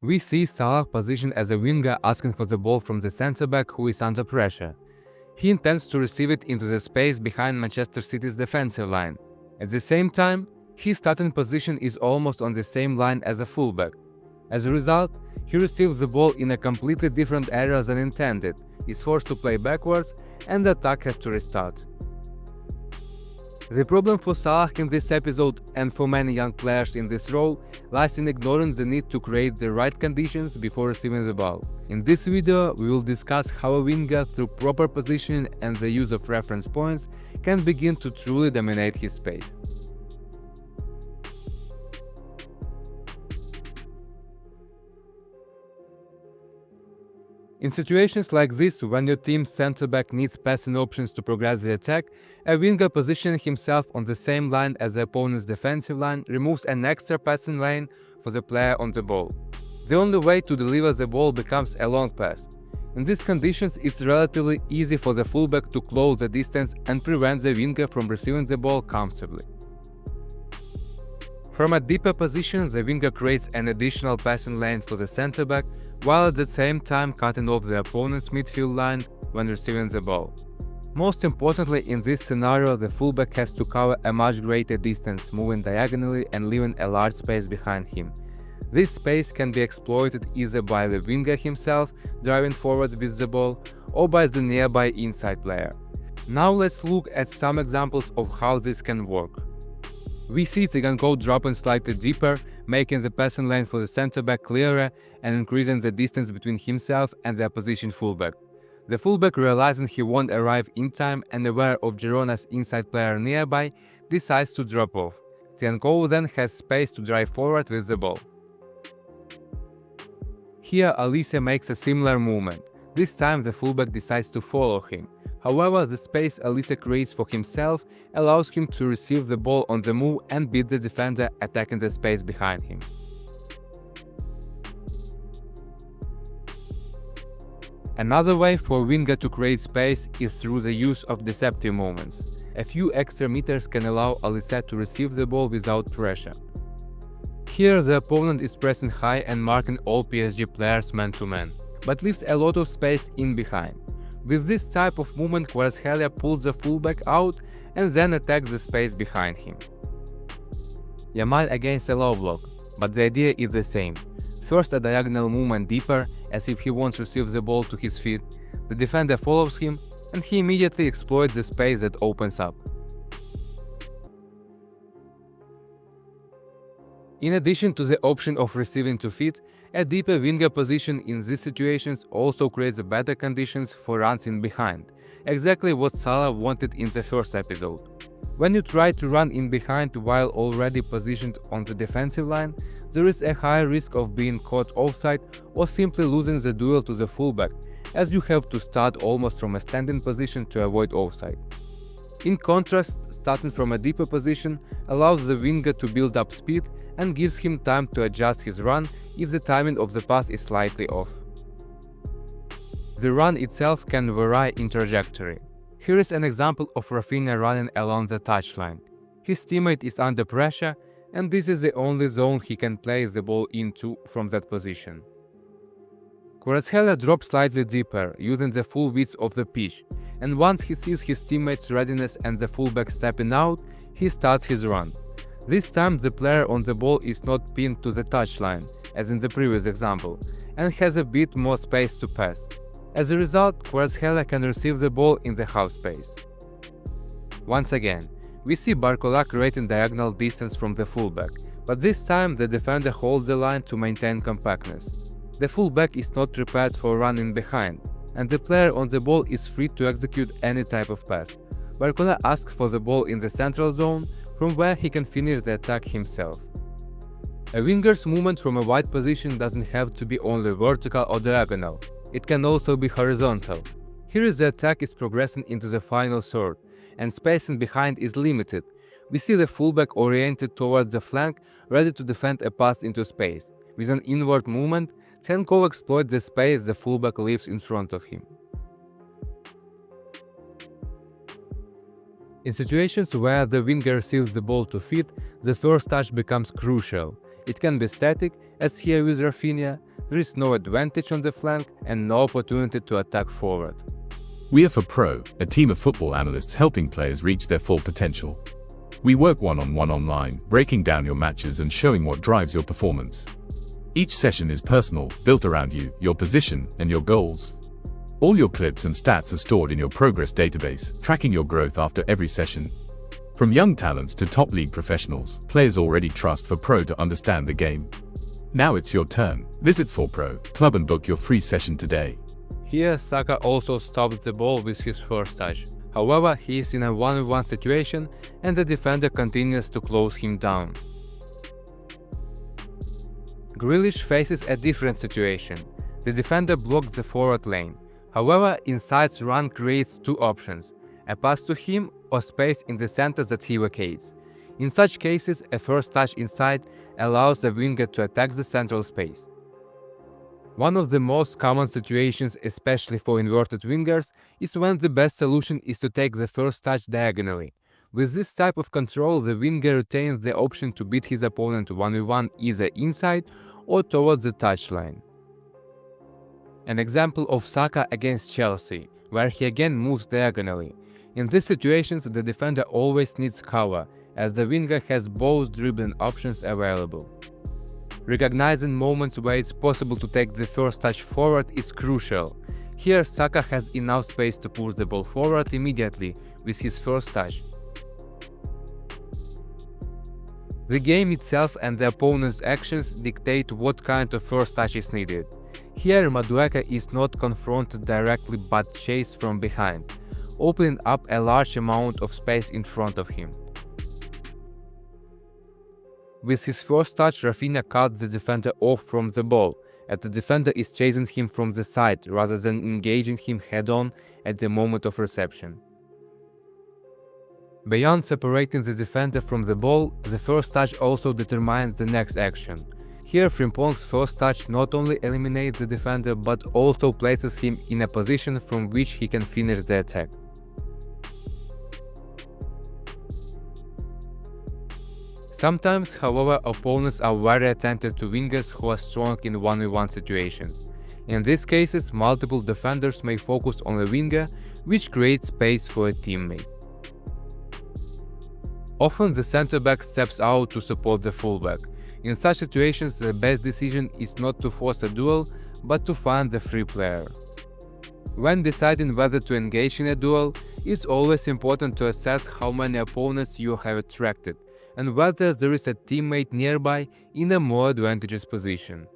We see Salah positioned as a winger asking for the ball from the centre-back who is under pressure. He intends to receive it into the space behind Manchester City's defensive line. At the same time, his starting position is almost on the same line as a fullback. As a result, he receives the ball in a completely different area than intended, is forced to play backwards, and the attack has to restart. The problem for Salah in this episode, and for many young players in this role, lies in ignoring the need to create the right conditions before receiving the ball. In this video, we will discuss how a winger, through proper positioning and the use of reference points, can begin to truly dominate his space. In situations like this, when your team's centre-back needs passing options to progress the attack, a winger positioning himself on the same line as the opponent's defensive line removes an extra passing lane for the player on the ball. The only way to deliver the ball becomes a long pass. In these conditions, it's relatively easy for the fullback to close the distance and prevent the winger from receiving the ball comfortably. From a deeper position, the winger creates an additional passing lane for the centre-back, while at the same time cutting off the opponent's midfield line when receiving the ball. Most importantly, in this scenario, the fullback has to cover a much greater distance, moving diagonally and leaving a large space behind him. This space can be exploited either by the winger himself driving forward with the ball, or by the nearby inside player. Now let's look at some examples of how this can work. We see Tsiganko dropping slightly deeper, making the passing lane for the centre-back clearer and increasing the distance between himself and the opposition fullback. The fullback, realizing he won't arrive in time and aware of Girona's inside player nearby, decides to drop off. Tsiganko then has space to drive forward with the ball. Here Alice makes a similar movement. This time the fullback decides to follow him. However, the space Alice creates for himself allows him to receive the ball on the move and beat the defender attacking the space behind him. Another way for a winger to create space is through the use of deceptive movements. A few extra meters can allow Alice to receive the ball without pressure. Here the opponent is pressing high and marking all PSG players man-to-man, but leaves a lot of space in behind. With this type of movement, Kvaratskhelia pulls the fullback out and then attacks the space behind him. Yamal against a low block, but the idea is the same. First a diagonal movement deeper, as if he wants to receive the ball to his feet, the defender follows him, and he immediately exploits the space that opens up. In addition to the option of receiving to feet, a deeper winger position in these situations also creates better conditions for runs in behind, exactly what Salah wanted in the first episode. When you try to run in behind while already positioned on the defensive line, there is a high risk of being caught offside or simply losing the duel to the fullback, as you have to start almost from a standing position to avoid offside. In contrast, starting from a deeper position allows the winger to build up speed and gives him time to adjust his run if the timing of the pass is slightly off. The run itself can vary in trajectory. Here is an example of Rafinha running along the touchline. His teammate is under pressure, and this is the only zone he can play the ball into from that position. Kvaratskhelia drops slightly deeper, using the full width of the pitch, and once he sees his teammate's readiness and the fullback stepping out, he starts his run. This time the player on the ball is not pinned to the touchline, as in the previous example, and has a bit more space to pass. As a result, Kvaratskhelia can receive the ball in the half space. Once again, we see Barcola creating diagonal distance from the fullback, but this time the defender holds the line to maintain compactness. The fullback is not prepared for running behind, and the player on the ball is free to execute any type of pass. Barcola asks for the ball in the central zone, from where he can finish the attack himself. A winger's movement from a wide position doesn't have to be only vertical or diagonal, it can also be horizontal. Here the attack is progressing into the final third, and spacing behind is limited. We see the fullback oriented towards the flank, ready to defend a pass into space. With an inward movement, Tsiganko exploits the space the fullback leaves in front of him. In situations where the winger receives the ball to feet, the first touch becomes crucial. It can be static, as here with Rafinha, there is no advantage on the flank and no opportunity to attack forward. We are ForPro, a team of football analysts helping players reach their full potential. We work one-on-one online, breaking down your matches and showing what drives your performance. Each session is personal, built around you, your position, and your goals. All your clips and stats are stored in your progress database, tracking your growth after every session. From young talents to top league professionals, players already trust ForPro to understand the game. Now it's your turn. Visit ForPro Club and book your free session today. Here, Saka also stopped the ball with his first touch. However, he is in a 1v1 situation and the defender continues to close him down. Grealish faces a different situation. The defender blocked the forward lane. However, Inside's run creates two options: a pass to him or space in the center that he vacates. In such cases, a first touch inside allows the winger to attack the central space. One of the most common situations, especially for inverted wingers, is when the best solution is to take the first touch diagonally. With this type of control, the winger retains the option to beat his opponent 1v1 either inside or towards the touchline. An example of Saka against Chelsea, where he again moves diagonally. In these situations, the defender always needs cover, as the winger has both dribbling options available. Recognizing moments where it's possible to take the first touch forward is crucial. Here, Saka has enough space to push the ball forward immediately with his first touch. The game itself and the opponent's actions dictate what kind of first touch is needed. Here, Madueke is not confronted directly but chased from behind, opening up a large amount of space in front of him. With his first touch, Rafinha cut the defender off from the ball, as the defender is chasing him from the side rather than engaging him head-on at the moment of reception. Beyond separating the defender from the ball, the first touch also determines the next action. Here, Frimpong's first touch not only eliminates the defender but also places him in a position from which he can finish the attack. Sometimes, however, opponents are very attentive to wingers who are strong in 1v1 situations. In these cases, multiple defenders may focus on the winger, which creates space for a teammate. Often the center-back steps out to support the fullback. In such situations, the best decision is not to force a duel, but to find the free player. When deciding whether to engage in a duel, it's always important to assess how many opponents you have attracted, and whether there is a teammate nearby in a more advantageous position.